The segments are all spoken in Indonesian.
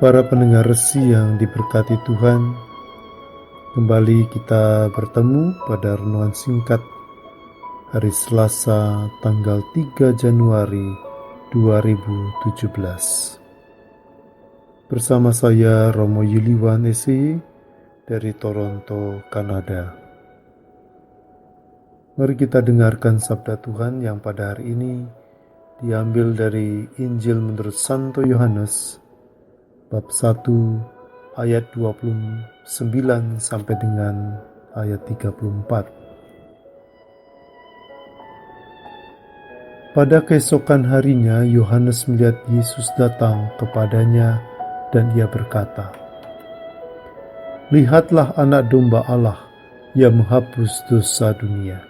Para pendengar Resi yang diberkati Tuhan, kembali kita bertemu pada renungan singkat hari Selasa tanggal 3 Januari 2017. Bersama saya Romo Yuliwan SI dari Toronto, Kanada. Mari kita dengarkan sabda Tuhan yang pada hari ini diambil dari Injil menurut Santo Yohanes bab 1 ayat 29 sampai dengan ayat 34. Pada keesokan harinya Yohanes melihat Yesus datang kepadanya dan ia berkata, "Lihatlah anak domba Allah yang menghapus dosa dunia.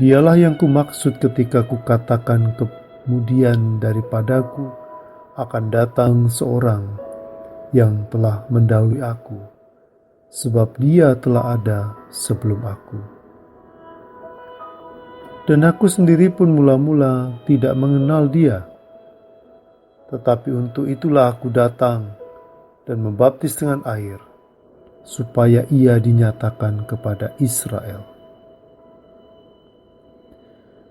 Dialah yang kumaksud ketika kukatakan kemudian daripadaku akan datang seorang yang telah mendahului aku, sebab dia telah ada sebelum aku. Dan aku sendiri pun mula-mula tidak mengenal dia, tetapi untuk itulah aku datang dan membaptis dengan air, supaya ia dinyatakan kepada Israel."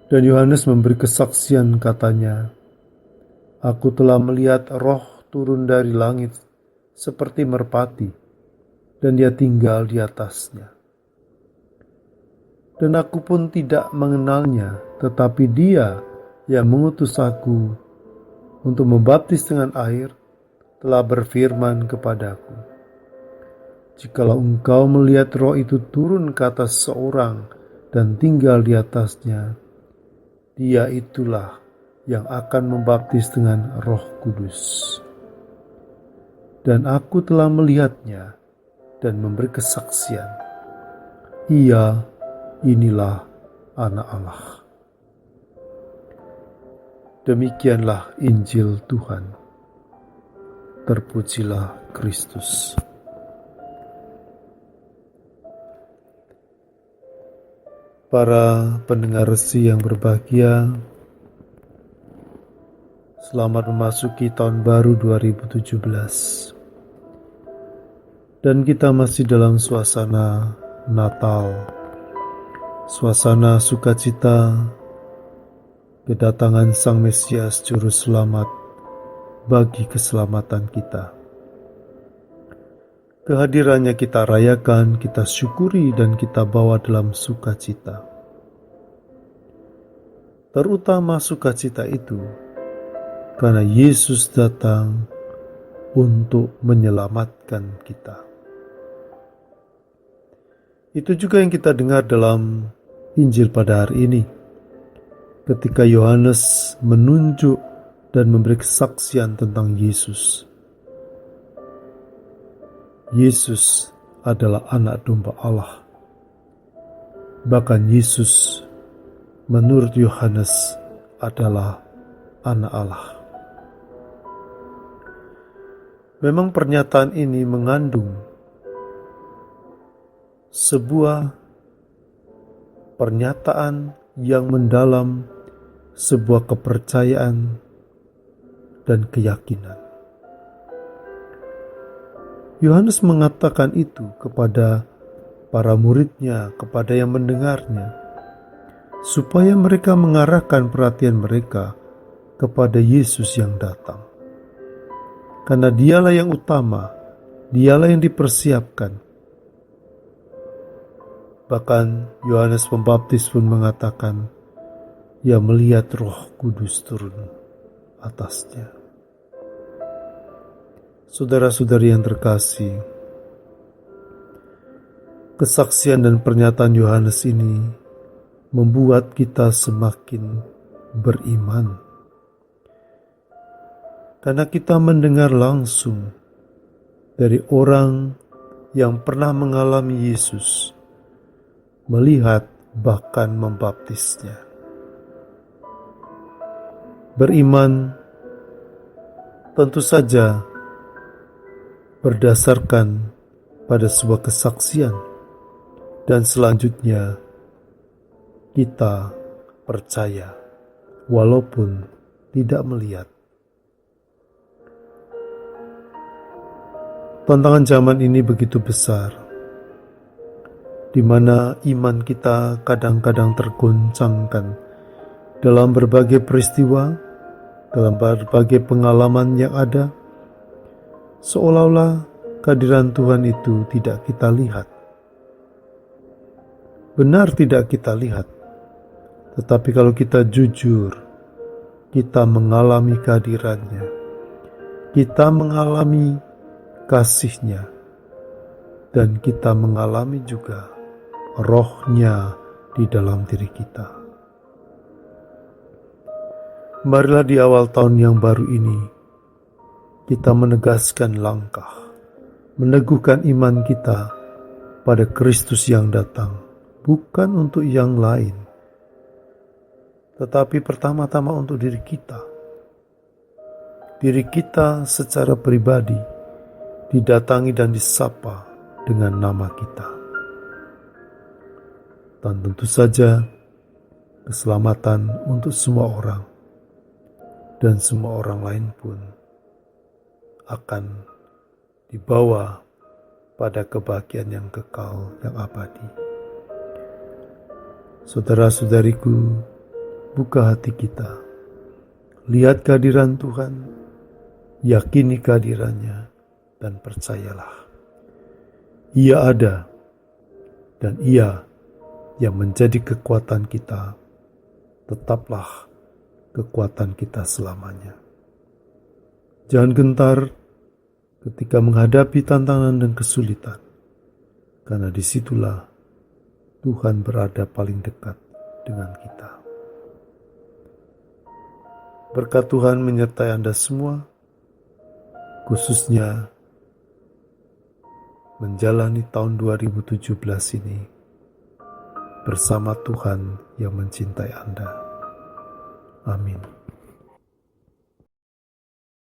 Dan Yohanes memberi kesaksian katanya, "Aku telah melihat Roh turun dari langit seperti merpati, dan dia tinggal di atasnya. Dan aku pun tidak mengenalnya, tetapi dia yang mengutus aku untuk membaptis dengan air telah berfirman kepadaku, jikalau engkau melihat Roh itu turun ke atas seorang dan tinggal di atasnya, dia itulah yang akan membaptis dengan Roh Kudus. Dan aku telah melihatnya dan memberi kesaksian, ia inilah Anak Allah." Demikianlah Injil Tuhan. Terpujilah Kristus. Para pendengar Resi yang berbahagia, selamat memasuki tahun baru 2017. Dan kita masih dalam suasana Natal, suasana sukacita kedatangan Sang Mesias Juru Selamat bagi keselamatan kita. Kehadirannya kita rayakan, kita syukuri, dan kita bawa dalam sukacita. Terutama sukacita itu karena Yesus datang untuk menyelamatkan kita. Itu juga yang kita dengar dalam Injil pada hari ini, ketika Yohanes menunjuk dan memberi kesaksian tentang Yesus. Yesus adalah anak domba Allah. Bahkan Yesus menurut Yohanes adalah anak Allah. Memang pernyataan ini mengandung sebuah pernyataan yang mendalam, sebuah kepercayaan dan keyakinan. Yohanes mengatakan itu kepada para muridnya, kepada yang mendengarnya, supaya mereka mengarahkan perhatian mereka kepada Yesus yang datang. Karena dialah yang utama, dialah yang dipersiapkan. Bahkan Yohanes Pembaptis pun mengatakan, ia melihat Roh Kudus turun atasnya. Saudara-saudari yang terkasih, kesaksian dan pernyataan Yohanes ini membuat kita semakin beriman. Karena kita mendengar langsung dari orang yang pernah mengalami Yesus, melihat bahkan membaptisnya. Beriman tentu saja berdasarkan pada sebuah kesaksian, dan selanjutnya kita percaya walaupun tidak melihat. Tantangan zaman ini begitu besar, di mana iman kita kadang-kadang tergoncangkan dalam berbagai peristiwa, dalam berbagai pengalaman yang ada, seolah-olah kehadiran Tuhan itu tidak kita lihat. Benar tidak kita lihat, tetapi kalau kita jujur, kita mengalami kehadirannya, kita mengalami kasih-Nya, dan kita mengalami juga roh-Nya di dalam diri kita. Marilah di awal tahun yang baru ini, kita menegaskan langkah, meneguhkan iman kita pada Kristus yang datang, bukan untuk yang lain, tetapi pertama-tama untuk diri kita. Diri kita secara pribadi didatangi dan disapa dengan nama kita. Dan tentu saja keselamatan untuk semua orang, dan semua orang lain pun akan dibawa pada kebahagiaan yang kekal, yang abadi. Saudara-saudariku, buka hati kita, lihat kehadiran Tuhan, yakini kehadirannya, dan percayalah, Ia ada, dan Ia yang menjadi kekuatan kita, tetaplah kekuatan kita selamanya. Jangan gentar ketika menghadapi tantangan dan kesulitan, karena disitulah Tuhan berada paling dekat dengan kita. Berkat Tuhan menyertai Anda semua, khususnya menjalani tahun 2017 ini bersama Tuhan yang mencintai Anda. Amin.